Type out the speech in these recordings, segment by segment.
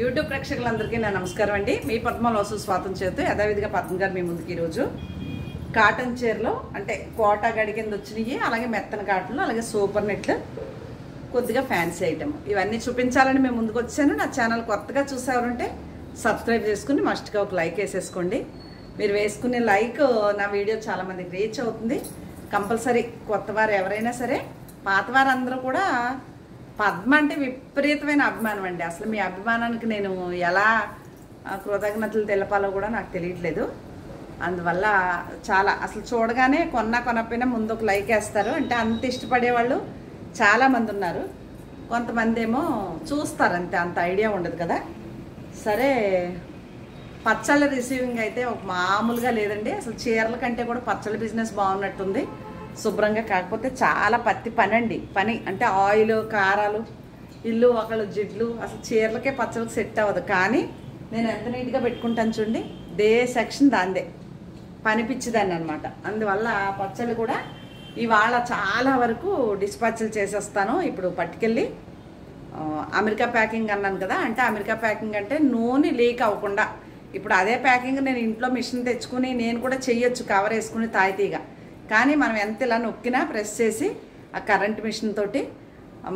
YouTube ప్రేక్షకులందరికీ నా నమస్కారం అండి. మీ పద్మలోసు స్వాతం చేతు యథావిధిగా పద్మ గారు మీ ముందుకు ఈరోజు కాటన్ చీరలో అంటే కోటా గడి కింద వచ్చినాయి, అలాగే మెత్తన కాటన్లు, అలాగే సూపర్ నెట్లు, కొద్దిగా ఫ్యాన్సీ ఐటమ్ ఇవన్నీ చూపించాలని మేము ముందుకు వచ్చాను. నా ఛానల్ కొత్తగా చూసేవారంటే సబ్స్క్రైబ్ చేసుకుని మస్ట్గా ఒక లైక్ వేసేసుకోండి. మీరు వేసుకునే లైక్ నా వీడియో చాలామందికి రీచ్ అవుతుంది. కంపల్సరీ కొత్త వారు ఎవరైనా సరే, పాతవారు అందరూ కూడా పద్మ అంటే విపరీతమైన అభిమానం అండి. అసలు మీ అభిమానానికి నేను ఎలా కృతజ్ఞతలు తెలపాలో కూడా నాకు తెలియట్లేదు. అందువల్ల చాలా అసలు చూడగానే కొనకపోయినా ముందు ఒక లైక్ వేస్తారు. అంటే అంత ఇష్టపడేవాళ్ళు చాలామంది ఉన్నారు. కొంతమంది ఏమో చూస్తారు అంతే, అంత ఐడియా ఉండదు కదా. సరే, పచ్చళ్ళ రిసీవింగ్ అయితే ఒక మామూలుగా లేదండి. అసలు చీరల కంటే కూడా పచ్చళ్ళ బిజినెస్ బాగున్నట్టుంది శుభ్రంగా. కాకపోతే చాలా పత్తి పని అండి. పని అంటే ఆయిల్, కారాలు, ఇల్లు ఒకళ్ళు జిడ్లు, అసలు చీరలకే పచ్చళ్ళకి సెట్ అవ్వదు. కానీ నేను ఎంత నీట్గా పెట్టుకుంటాను చూడండి, దే సెక్షన్ దాందే పని పిచ్చిదాన్ని అనమాట. అందువల్ల పచ్చళ్ళు కూడా ఇవాళ చాలా వరకు డిస్పాచ్లు చేసేస్తాను. ఇప్పుడు పట్టుకెళ్ళి అమెరికా ప్యాకింగ్ అన్నాను కదా, అంటే అమెరికా ప్యాకింగ్ అంటే నూనె లీక్ అవ్వకుండా. ఇప్పుడు అదే ప్యాకింగ్ నేను ఇంట్లో మిషన్ తెచ్చుకుని నేను కూడా చెయ్యొచ్చు, కవర్ వేసుకుని తాయితీగా. కానీ మనం ఎంత ఇలా నొక్కినా ప్రెస్ చేసి ఆ కరెంట్ మిషన్ తోటి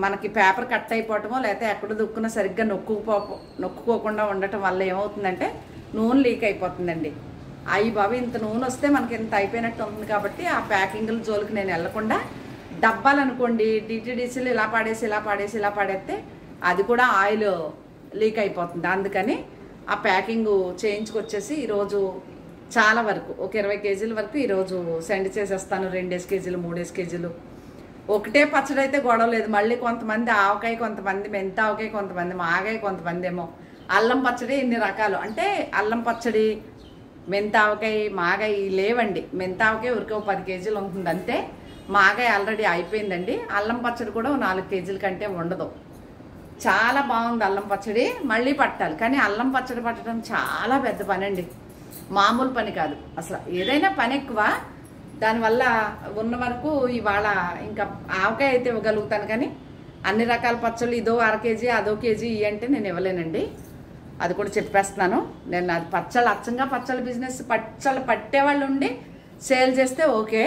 మనకి పేపర్ కట్ అయిపోవటమో, లేకపోతే ఎక్కడ దుక్కున సరిగ్గా నొక్కుకోకుండా ఉండటం వల్ల ఏమవుతుందంటే నూనె లీక్ అయిపోతుందండి. అయ్యి బాబు, ఇంత నూనె వస్తే మనకి ఇంత అయిపోయినట్టు ఉంటుంది. కాబట్టి ఆ ప్యాకింగ్ల జోలికి నేను వెళ్లకుండా, డబ్బాలు అనుకోండి డిటీడీసీలు ఇలా పాడేస్తే అది కూడా ఆయిల్ లీక్ అయిపోతుంది. అందుకని ఆ ప్యాకింగ్ చేయించుకొచ్చేసి ఈరోజు చాలా వరకు ఒక 20 కేజీల వరకు ఈరోజు సెండ్ చేసేస్తాను. 2 కేజీలు 3 కేజీలు. ఒకటే పచ్చడి అయితే గొడవ లేదు. మళ్ళీ కొంతమంది ఆవకాయ, కొంతమంది మెంతావకాయ, కొంతమంది మాగాయ, కొంతమంది ఏమో అల్లం పచ్చడి. ఇన్ని రకాలు అంటే అల్లం పచ్చడి, మెంతావకాయ, మాగాయ లేవండి. మెంతావకాయ ఉరికి 10 కేజీలు ఉంటుంది అంతే. మాగాయ ఆల్రెడీ అయిపోయిందండి. అల్లం పచ్చడి కూడా 4 కేజీల కంటే ఉండదు. చాలా బాగుంది అల్లం పచ్చడి. మళ్ళీ పట్టాలి. కానీ అల్లం పచ్చడి పట్టడం చాలా పెద్ద పని అండి, మామూలు పని కాదు. అసలు ఏదైనా పని ఎక్కువ. దానివల్ల ఉన్న వరకు ఇవాళ ఇంకా ఆవకాయ అయితే ఇవ్వగలుగుతాను. కానీ అన్ని రకాల పచ్చళ్ళు ఇదో 1/2 కేజీ అదో కేజీ అంటే నేను ఇవ్వలేనండి. అది కూడా చెప్పేస్తున్నాను. నేను అది పచ్చళ్ళు అచ్చంగా పచ్చళ్ళ బిజినెస్ పచ్చళ్ళు పట్టేవాళ్ళు ఉండి సేల్ చేస్తే ఓకే.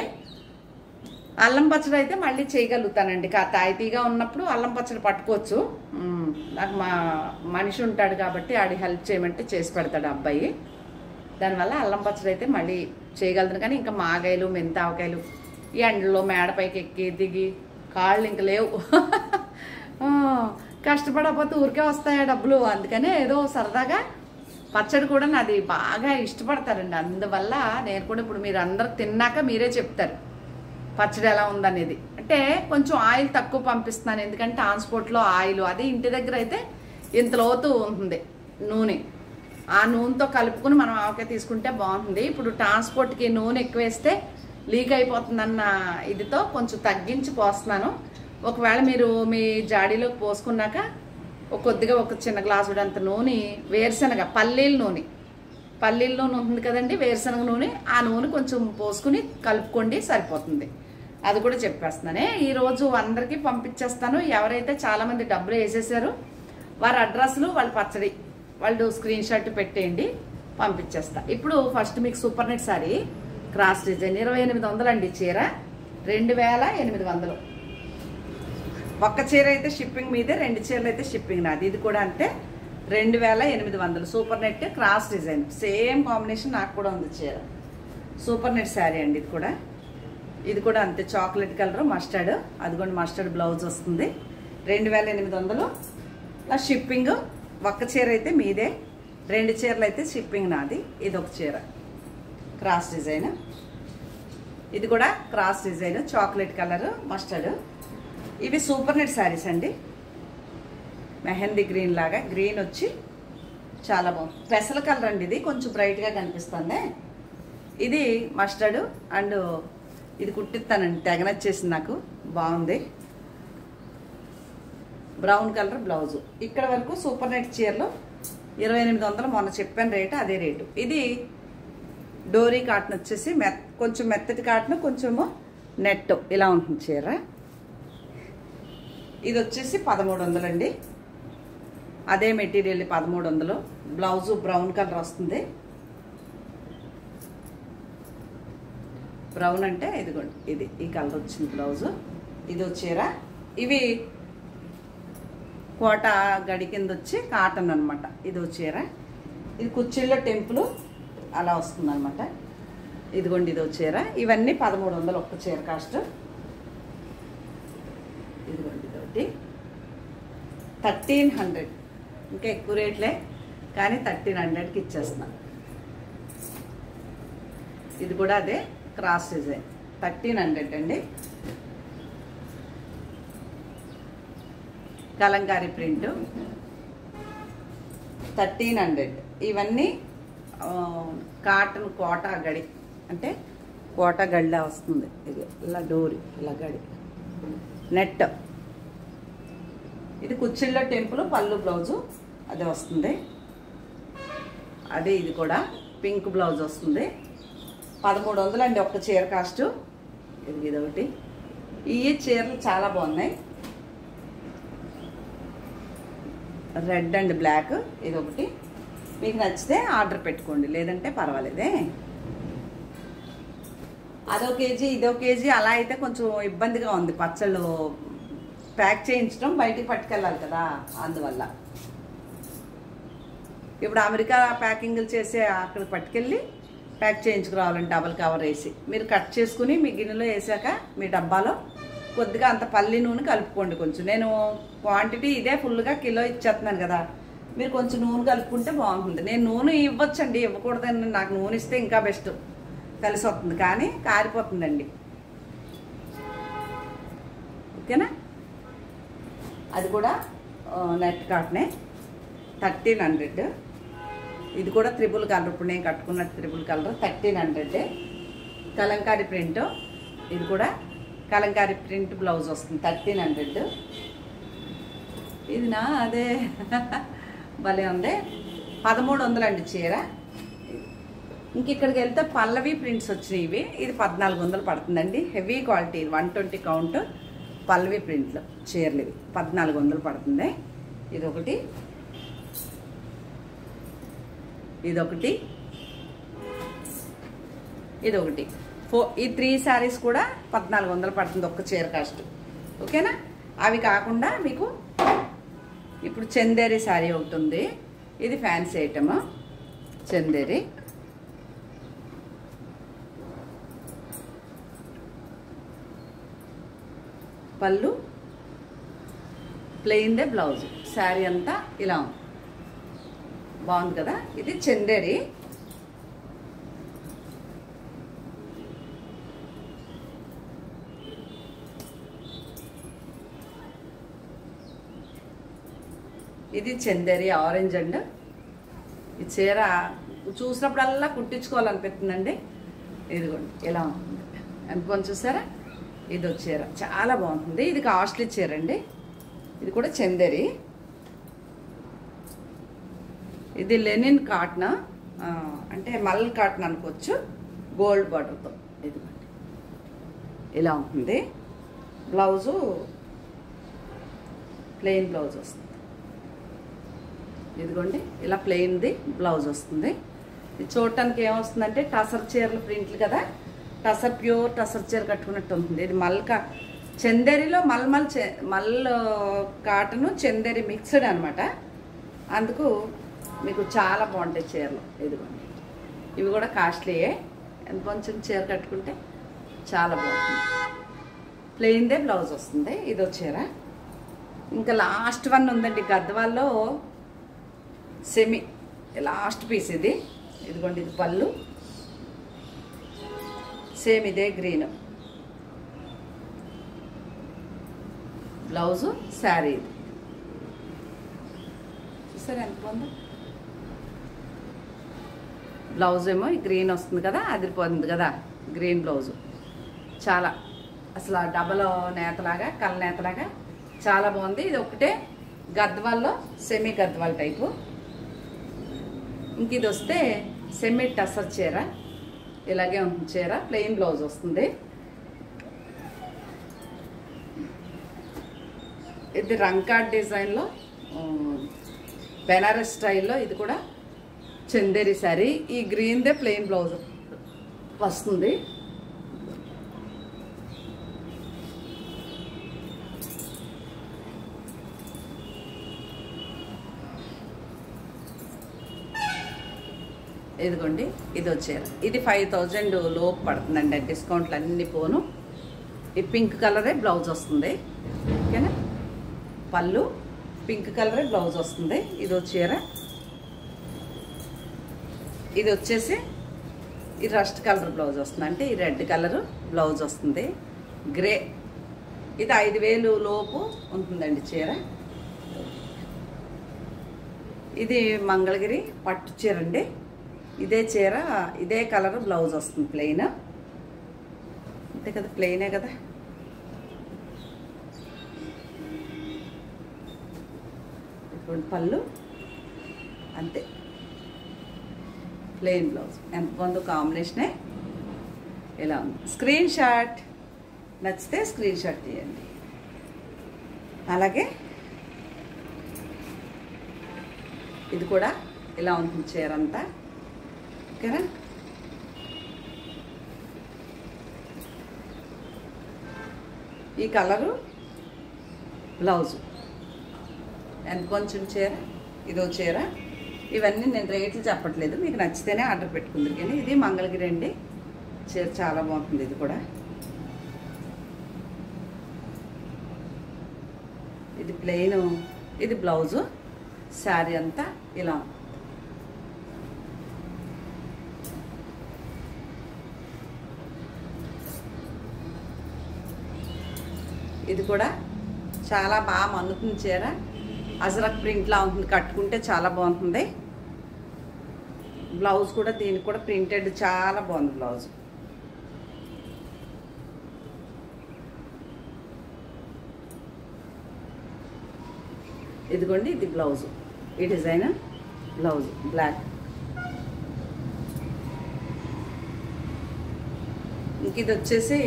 అల్లం పచ్చడి అయితే మళ్ళీ చేయగలుగుతానండి. తాయితీగా ఉన్నప్పుడు అల్లం పచ్చడి పట్టుకోవచ్చు. నాకు మా మనిషి ఉంటాడు కాబట్టి ఆడి హెల్ప్ చేయమంటే చేసి పెడతాడు అబ్బాయి. దానివల్ల అల్లం పచ్చడి అయితే మళ్ళీ చేయగలుగుతాను. కానీ ఇంకా మాగాయలు, మెంతావకాయలు ఈ ఎండలో మేడపైకి ఎక్కి దిగి కాళ్ళు ఇంక లేవు. కష్టపడకపోతే ఊరికే వస్తాయా డబ్బులు. అందుకనే ఏదో సరదాగా పచ్చడి కూడా నాది బాగా ఇష్టపడతారండి. అందువల్ల నేను కూడా ఇప్పుడు మీరు అందరు తిన్నాక మీరే చెప్తారు పచ్చడి ఎలా ఉందనేది. అంటే కొంచెం ఆయిల్ తక్కువ పంపిస్తున్నాను, ఎందుకంటే ట్రాన్స్పోర్ట్లో ఆయిల్, అదే ఇంటి దగ్గర అయితే ఇంత లోతు ఉంటుంది నూనె. ఆ నూనెతో కలుపుకుని మనం ఆవకాయ తీసుకుంటే బాగుంటుంది. ఇప్పుడు ట్రాన్స్పోర్ట్కి నూనె ఎక్కువ వేస్తే లీక్ అయిపోతుందన్న ఇదితో కొంచెం తగ్గించి పోస్తున్నాను. ఒకవేళ మీరు మీ జాడీలోకి పోసుకున్నాక కొద్దిగా ఒక చిన్న గ్లాసుడంత నూనె, వేరుశనగ పల్లీల నూనె ఉంటుంది కదండి, వేరుశనగ నూనె, ఆ నూనె కొంచెం పోసుకుని కలుపుకోండి, సరిపోతుంది. అది కూడా చెప్పేస్తున్నానే. ఈరోజు అందరికీ పంపించేస్తాను. ఎవరైతే చాలామంది డబ్బులు వేసేసారో వారి అడ్రస్లు, వాళ్ళ పచ్చడి వాళ్ళు స్క్రీన్ షాట్ పెట్టేయండి, పంపించేస్తా. ఇప్పుడు ఫస్ట్ మీకు super net sorry cross design 2800 అండి. చీర 2800. ఒక్క చీర అయితే షిప్పింగ్ మీదే, 2 చీరలు అయితే షిప్పింగ్ నాది. ఇది కూడా అంతే 2800 super net cross design. Same combination నాకు కూడా ఉంది చీర. సూపర్ నెట్ శారీ అండి. ఇది కూడా అంతే, చాక్లెట్ కలర్, మస్టర్డ్. అదిగోండి మస్టర్డ్ బ్లౌజ్ వస్తుంది. 2800 ప్లస్ షిప్పింగ్. ఒక్క చీర అయితే మీదే, 2 చీరలు అయితే షిప్పింగ్ నాది. ఇది ఒక చీర క్రాస్ డిజైన్. ఇది కూడా cross design, chocolate colour, mustard. ఇవి సూపర్ నెట్ శారీస్ అండి. మెహందీ గ్రీన్ లాగా, గ్రీన్ వచ్చి చాలా బాగుంది. పెసల కలర్ అండి. ఇది కొంచెం బ్రైట్గా కనిపిస్తుంది. ఇది మస్టర్డ్ అండ్ ఇది కుట్టిస్తానండి, తెగనచ్చేసింది నాకు, బాగుంది. Brown colour blouse. ఇక్కడ వరకు సూపర్ నెట్ చీరలు 2800. మొన్న చెప్పాను రేటు, అదే రేటు. ఇది డోరీ కాటన్ వచ్చేసి కొంచెం మెత్తటి కాటన్, కొంచెము నెట్ ఇలా ఉంటుంది చీర. ఇది వచ్చేసి 1300 అండి. అదే మెటీరియల్ 1300. బ్లౌజు బ్రౌన్ కలర్ వస్తుంది. బ్రౌన్ అంటే ఇదిగోండి, ఇది ఈ కలర్ వచ్చింది బ్లౌజు. ఇది చీర. ఇవి కోట గడి కింద వచ్చి కాటన్ అనమాట. ఇది చీర. ఇది కుచ్చిళ్ళ టెంపుల్ అలా వస్తుంది అనమాట. ఇదిగోండి ఇదో చీర. ఇవన్నీ 1300 ఒక్క చీర కాస్ట్. ఇదిగోండి ఇదొకటి 1300. ఇంకా ఎక్కువ రేట్లే కానీ 1300కి ఇచ్చేస్తున్నాను. ఇది కూడా అదే క్రాస్ డిజైన్ 1300 అండి. కలంకారీ ప్రింట్ 1300. ఇవన్నీ కాటన్ కోటా గడి, అంటే కోటా గడిలా వస్తుంది. ఇది ఇలా డోరీ ఇలా గడి నెట్. ఇది కుచ్చిళ్ళ టెంపుల్ పళ్ళు బ్లౌజు అదే వస్తుంది. అదే ఇది కూడా పింక్ బ్లౌజ్ వస్తుంది. 1300 అండి ఒక్క చీర కాస్ట్. ఇదొకటి. ఈ చీరలు చాలా బాగున్నాయి. Red and black. ఇదొకటి. మీకు నచ్చితే ఆర్డర్ పెట్టుకోండి, లేదంటే పర్వాలేదే. అదో కేజీ ఇదో కేజీ అలా అయితే కొంచెం ఇబ్బందిగా ఉంది. పచ్చళ్ళు ప్యాక్ చేయించడం, బయటికి పట్టుకెళ్ళాలి కదా, అందువల్ల. ఇప్పుడు అమెరికా ప్యాకింగ్లు చేసి అక్కడికి పట్టుకెళ్ళి ప్యాక్ చేయించుకురావాలండి. డబల్ కవర్ వేసి మీరు కట్ చేసుకుని మీ గిన్నెలో వేసాక మీ డబ్బాలో కొద్దిగా అంత పల్లి నూనె కలుపుకోండి. కొంచెం నేను క్వాంటిటీ ఇదే ఫుల్గా కిలో ఇచ్చేస్తున్నాను కదా, మీరు కొంచెం నూనె కలుపుకుంటే బాగుంటుంది. నేను నూనె ఇవ్వచ్చండి, ఇవ్వకూడదని. నాకు నూనె ఇస్తే ఇంకా బెస్ట్, కలిసి వస్తుంది. కానీ కారిపోతుందండి. ఓకేనా. అది కూడా నెట్ కాటనే 1300. ఇది కూడా త్రిబుల్ కలర్. ఇప్పుడు నేను కట్టుకున్నట్టు త్రిబుల్ కలర్ 1300. కలంకారీ ప్రింట్. ఇది కూడా కలంకారీ ప్రింట్ బ్లౌజ్ వస్తుంది 1300. ఇది నా అదే భలే ఉంది. 1300 అండి చీర. ఇంక ఇక్కడికి వెళ్తే పల్లవి ప్రింట్స్ వచ్చినాయి. ఇవి ఇది 1400 పడుతుందండి. హెవీ క్వాలిటీ 120 కౌంట్ పల్లవి ప్రింట్లు చీరలు. ఇవి 1400 పడుతుంది. ఇదొకటి, ఇదొకటి, ఇదొకటి. ఈ 3 శారీస్ కూడా 1400 పడుతుంది ఒక్క చీర కాస్ట్. ఓకేనా. అవి కాకుండా మీకు ఇప్పుడు చందేరి శారీ ఒకటి ఉంది. ఇది ఫ్యాన్సీ ఐటమ్ చందేరి. పళ్ళు ప్లెయిన్దే బ్లౌజ్. శారీ అంతా ఇలా ఉంది. బాగుంది కదా. ఇది చందేరి. ఇది చందేరి ఆరెంజ్ అండ్. ఈ చీర చూసినప్పుడల్లా కుట్టించుకోవాలనిపిస్తుందండి. ఇదిగోండి ఇలా ఉంటుంది. ఎంత చూసారా. ఇది చీర చాలా బాగుంటుంది. ఇది కాస్ట్లీ చీర అండి. ఇది కూడా చందేరి. ఇది లెనిన్ కాటన్, అంటే మల్ కాటన్ అనుకోవచ్చు, గోల్డ్ బార్డర్తో. ఇదిగోండి ఇలా ఉంటుంది. బ్లౌజు ప్లెయిన్ బ్లౌజ్ వస్తుంది. ఇదిగోండి ఇలా ప్లెయిన్ది బ్లౌజ్ వస్తుంది. ఇది చూడటానికి ఏమొస్తుందంటే టసర్ చీరలు ప్రింట్లు కదా, టసర్ ప్యూర్ టసర్ చీర కట్టుకున్నట్టు ఉంటుంది. ఇది చందేరిలో మల్ కాటను చందేరి మిక్స్డ్ అనమాట. అందుకు మీకు చాలా బాగుంటాయి చీరలు. ఇదిగోండి ఇవి కూడా కాస్ట్లీయే. ఎంత కొంచెం చీర కట్టుకుంటే చాలా బాగుంటుంది. ప్లెయిన్దే బ్లౌజ్ వస్తుంది. ఇదో చీర. ఇంకా లాస్ట్ వన్ ఉందండి గద్వాల్లో సెమీ లాస్ట్ పీస్ ఇది. ఇదిగోండి ఇది పళ్ళు. సేమ్ ఇదే గ్రీన్ బ్లౌజు, శారీ. ఇది చూసారు ఎంత బాగుందో. బ్లౌజ్ ఏమో ఈ గ్రీన్ వస్తుంది కదా, అదిరిపోతుంది కదా గ్రీన్ బ్లౌజు. చాలా అసలు డబల్ నేతలాగా కళ్ళ నేతలాగా చాలా బాగుంది. ఇది ఒకటే గద్వాల్లో సెమీ గద్వాల్ టైపు. ఇంక ఇది వస్తే సెమీ టసర్ చీర. ఇలాగే ఉంటుంది చీర. ప్లెయిన్ బ్లౌజ్ వస్తుంది. ఇది రంకాడ్ డిజైన్లో బెనారస్ స్టైల్లో ఇది కూడా చందేరి శారీ. ఈ గ్రీన్దే ప్లెయిన్ బ్లౌజ్ వస్తుంది. ఇదిగోండి, ఇది వచ్చేది. ఇది 5000 లోపు పడుతుందండి, డిస్కౌంట్లు అన్నీ పోను. ఈ పింక్ కలరే బ్లౌజ్ వస్తుంది. ఓకేనా, పళ్ళు పింక్ కలరే బ్లౌజ్ వస్తుంది. ఇది వచ్చేర, ఇది వచ్చేసి ఈ రస్ట్ కలర్ బ్లౌజ్ వస్తుంది, అంటే ఈ రెడ్ కలర్ బ్లౌజ్ వస్తుంది. గ్రే, ఇది 5000 లోపు ఉంటుందండి చీర. ఇది మంగళగిరి పట్టు చీర అండి. ఇదే చీర, ఇదే కలర్ బ్లౌజ్ వస్తుంది, ప్లెయిన్. అంతే కదా, ప్లెయినే కదా. ఇప్పుడు పళ్ళు అంతే, ప్లెయిన్ బ్లౌజ్. ఎంత బాగుందో కాంబినేషనే, ఇలా ఉంది. స్క్రీన్ షాట్ నచ్చితే స్క్రీన్ షాట్ తీయండి. అలాగే ఇది కూడా ఇలా ఉంటుంది చీర అంతా. ఓకేనా, ఈ కలరు బ్లౌజు. ఎంత కొంచెం చీర, ఇదో చీర. ఇవన్నీ నేను రేట్లు చెప్పట్లేదు, మీకు నచ్చితేనే ఆర్డర్ పెట్టుకుందరు. కానీ ఇది మంగళగిరి అండి, చీర చాలా బాగుంటుంది. ఇది కూడా, ఇది ప్లెయిన్, ఇది బ్లౌజు. శారీ అంతా ఇలా. ఇది కూడా చాలా బాగా మన్నుతుంది చీర. అజరక్ ప్రింట్లా ఉంటుంది, కట్టుకుంటే చాలా బాగుంటుంది. బ్లౌజ్ కూడా దీనికి కూడా ప్రింటెడ్, చాలా బాగుంది బ్లౌజ్. ఇదిగోండి, ఇది బ్లౌజు. ఈ డిజైన్ బ్లౌజ్ బ్లాక్. ఇంక ఇది వచ్చేసి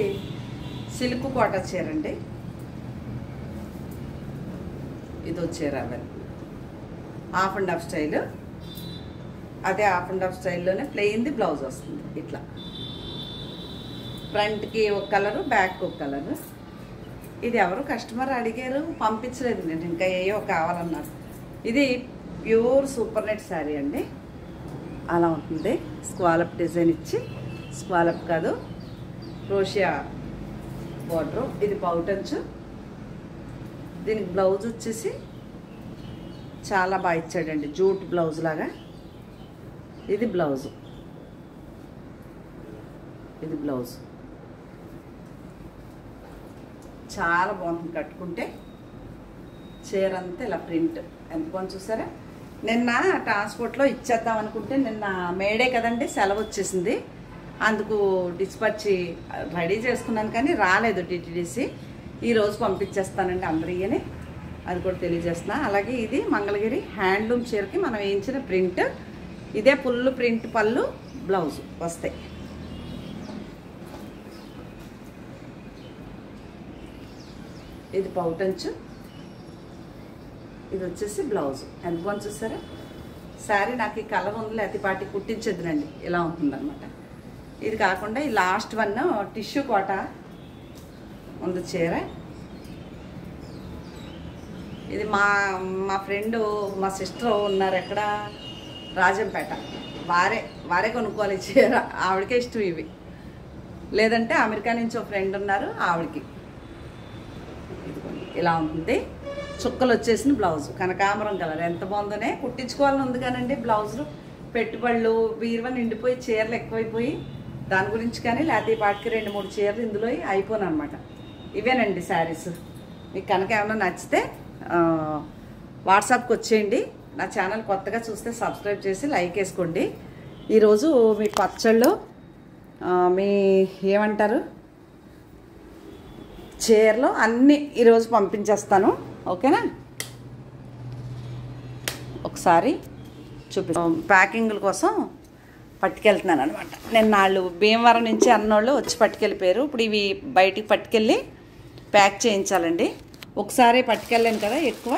సిల్క్ కోట చీర అండి. ఇది వచ్చే రావాలి హాఫ్ అండ్ హాఫ్ స్టైల్. అదే హాఫ్ అండ్ హాఫ్ స్టైల్లోనే ప్లెయిన్ది బ్లౌజ్ వస్తుంది. ఇట్లా ఫ్రంట్కి ఒక కలరు, బ్యాక్కి ఒక కలరు. ఇది ఎవరు కస్టమర్ అడిగారు, పంపించలేదు నేను, ఇంకా ఏయో కావాలన్నారు. ఇది ప్యూర్ సూపర్ నెట్ శారీ అండి. అలా ఉంటుంది. స్క్వాలప్ డిజైన్ ఇచ్చి, స్క్వాలప్ కాదు, క్రోషియా బార్డరు. ఇది పౌటంచు. దీనికి బ్లౌజ్ వచ్చేసి చాలా బాగా ఇచ్చాడండి, జూట్ బ్లౌజ్ లాగా. ఇది బ్లౌజు, ఇది బ్లౌజ్. చాలా బాగుంటుంది కట్టుకుంటే. చీర అంతా ఇలా ప్రింట్ ఎంత బాగుంది చూసారా. నిన్న ట్రాన్స్పోర్ట్లో ఇచ్చేద్దాం అనుకుంటే, నిన్న మేడే కదండి, సెలవు వచ్చేసింది. అందుకు డిస్పాచ్ రెడీ చేసుకున్నాను, కానీ రాలేదు టీటీడీసీ. ఈరోజు పంపించేస్తానండి అందరికీ, అది కూడా తెలియజేస్తున్నా. అలాగే ఇది మంగళగిరి హ్యాండ్లూమ్ చీరకి మనం వేయించిన ప్రింట్. ఇదే ఫుల్ ప్రింట్ పళ్ళు, బ్లౌజ్ వస్తాయి. ఇది పౌటంచు. ఇది వచ్చేసి బ్లౌజ్. ఎంత బాగుంది చూసారా. శారీ నాకు ఈ కలర్ ఉంది, అతిపాటి కుట్టించద్దునండి, ఇలా ఉంటుందన్నమాట. ఇది కాకుండా ఈ లాస్ట్ వన్ టిష్యూ కోట ఉంది చీర. ఇది మా ఫ్రెండు, మా సిస్టర్ ఉన్నారు ఎక్కడ, రాజంపేట. వారే కొనుక్కోవాలి చీర. ఆవిడకే ఇష్టం ఇవి. లేదంటే అమెరికా నుంచి ఒక ఫ్రెండ్ ఉన్నారు, ఆవిడకి. ఇలా ఉంటుంది. చుక్కలు వచ్చేసిన బ్లౌజ్, కనకాంబరం కలర్. ఎంత బాగుందోనే. కుట్టించుకోవాలని ఉంది కానండి బ్లౌజులు. పెట్టుబడులు బీరువా నిండిపోయి చీరలు ఎక్కువైపోయి, దాని గురించి. కానీ లేకపోతే ఈ పాటికి 2-3 చీరలు ఇందులో అయిపోను అనమాట. ఇవేనండి శారీస్. మీకు కనుక ఏమైనా నచ్చితే వాట్సాప్కి వచ్చేయండి. నా ఛానల్ కొత్తగా చూస్తే సబ్స్క్రైబ్ చేసి లైక్ వేసుకోండి. ఈరోజు మీ పచ్చళ్ళు, మీ ఏమంటారు, చీరలు అన్నీ ఈరోజు పంపించేస్తాను. ఓకేనా. ఒకసారి ప్యాకింగ్ల కోసం పట్టుకెళ్తున్నాను అనమాట. నేను నాళ్ళు భీమవరం నుంచి అన్నోళ్ళు వచ్చి పట్టుకెళ్ళిపోయారు. ఇప్పుడు ఇవి బయటికి పట్టుకెళ్ళి ప్యాక్ చేయించాలండి. ఒకసారి పట్టుకెళ్ళాను కదా ఎక్కువ,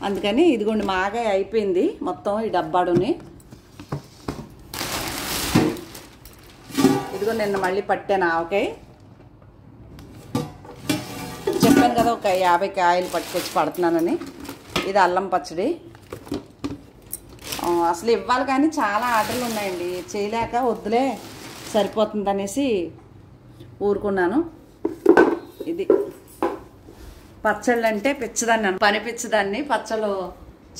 అందుకని ఇదిగోండి మాగాయ అయిపోయింది మొత్తం ఈ డబ్బాడుని. ఇదిగో నిన్న మళ్ళీ పట్టాను ఆవకాయ. చెప్పాను కదా ఒక 50 కాయలు పట్టుకొచ్చి పడుతున్నానని. ఇది అల్లం పచ్చడి. అసలు ఇవ్వాలి కానీ చాలా ఆర్డర్లు ఉన్నాయండి, చేయలేక వద్దులే సరిపోతుంది అనేసి ఊరుకున్నాను. ఇది పచ్చళ్ళు అంటే పిచ్చదాన్ని, పని పిచ్చదాన్ని. పచ్చళ్ళు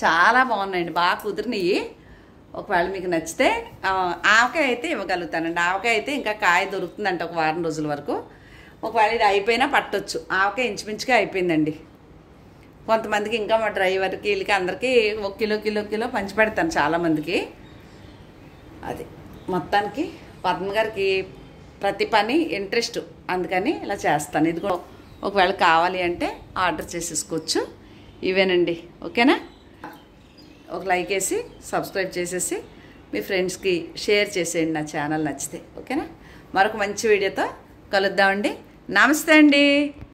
చాలా బాగున్నాయండి, బాగా కుదిరినాయి. ఒకవేళ మీకు నచ్చితే ఆవకాయ అయితే ఇవ్వగలుగుతానండి. ఆవకాయ అయితే ఇంకా కాయ దొరుకుతుందంట ఒక వారం రోజుల వరకు. ఒకవేళ ఇది అయిపోయినా పట్టొచ్చు. ఆవకాయ ఇంచుమించుగా అయిపోయిందండి. కొంతమందికి ఇంకా మా డ్రైవర్కి వీళ్ళకి అందరికీ 1 కిలో పంచి పెడతాను చాలామందికి. అది మొత్తానికి పద్మ గారికి ప్రతి పని ఇంట్రెస్ట్, అందుకని ఇలా చేస్తాను. ఇది కూడా ఒకవేళ కావాలి అంటే ఆర్డర్ చేసేసుకోవచ్చు. ఇవేనండి, ఓకేనా? ఒక లైక్ వేసి సబ్స్క్రైబ్ చేసేసి మీ ఫ్రెండ్స్కి షేర్ చేసేయండి నా ఛానల్ నచ్చితే, ఓకేనా? మరొక మంచి వీడియోతో కలుద్దామండి. నమస్తే అండి.